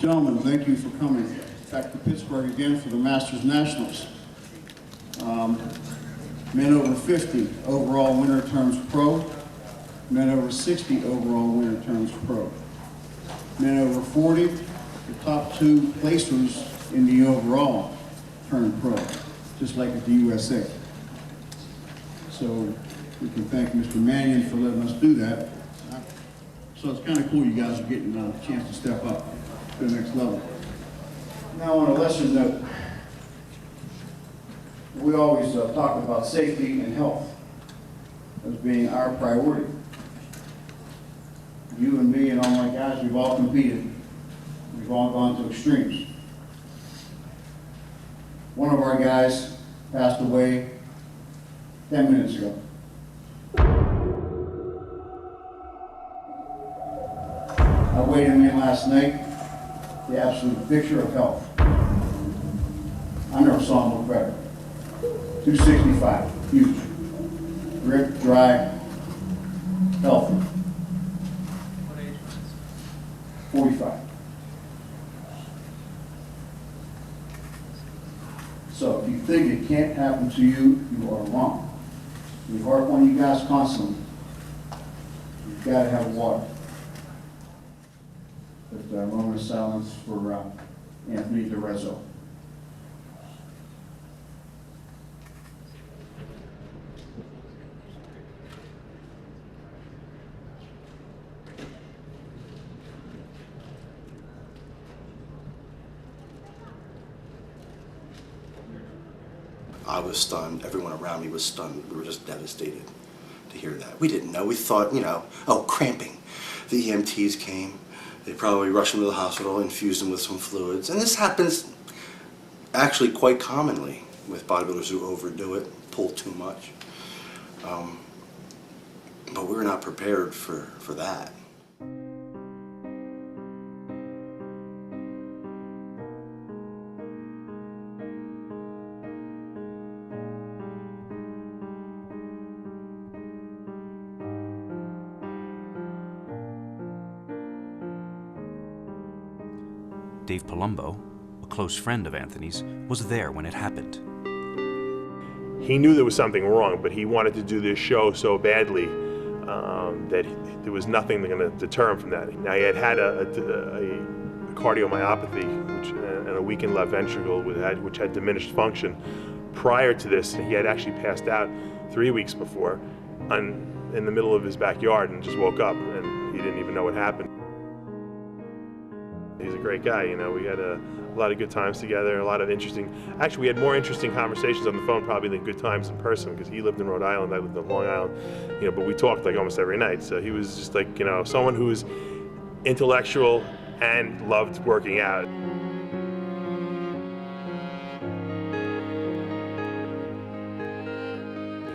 Gentlemen, thank you for coming back to Pittsburgh again for the Masters Nationals. Men over 50 overall winner turns pro. Men over 60 overall winner turns pro. Men over 40, the top two placers in the overall turn pro, just like at the USA. So we can thank Mr. Mannion for letting us do that. So it's kind of cool you guys are getting a chance to step up to the next level. Now on a lesser note, we always talk about safety and health as being our priority. You and me and all my guys, we've all competed. We've all gone to extremes. One of our guys passed away 10 minutes ago. I weighed him in last night, the absolute picture of health. I never saw him look better. 265, huge. Ripped, dry, healthy. What age was this? 45. So if you think it can't happen to you, you are wrong. We harp on you guys constantly. You've got to have water. But a moment of silence for Anthony DeRezzo. I was stunned. Everyone around me was stunned. We were just devastated to hear that. We didn't know. We thought, oh, cramping. The EMTs came. They probably rushed him to the hospital, infused him with some fluids. And this happens actually quite commonly with bodybuilders who overdo it, pull too much. But we were not prepared for that. Dave Palumbo, a close friend of Anthony's, was there when it happened. He knew there was something wrong, but he wanted to do this show so badly that there was nothing going to deter him from that. Now, he had a cardiomyopathy and a weakened left ventricle which had diminished function. Prior to this, he had actually passed out 3 weeks before in the middle of his backyard and just woke up, and he didn't even know what happened. He's a great guy, we had a lot of good times together, a lot of actually we had more interesting conversations on the phone probably than good times in person, because he lived in Rhode Island, I lived in Long Island, but we talked like almost every night. So he was just like, someone who was intellectual and loved working out.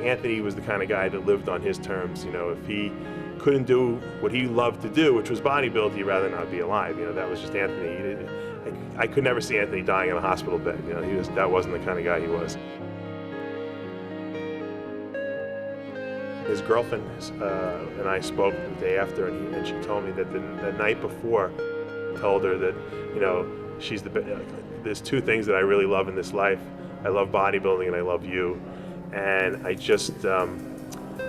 Anthony was the kind of guy that lived on his terms. If he couldn't do what he loved to do, which was bodybuild, he'd rather not be alive. That was just Anthony. I could never see Anthony dying in a hospital bed. That wasn't the kind of guy he was. His girlfriend and I spoke the day after, and she told me that the night before, told her that she's there's two things that I really love in this life. I love bodybuilding and I love you, and I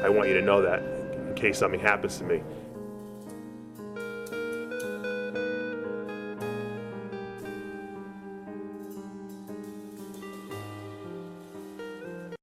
want you to know that in case something happens to me.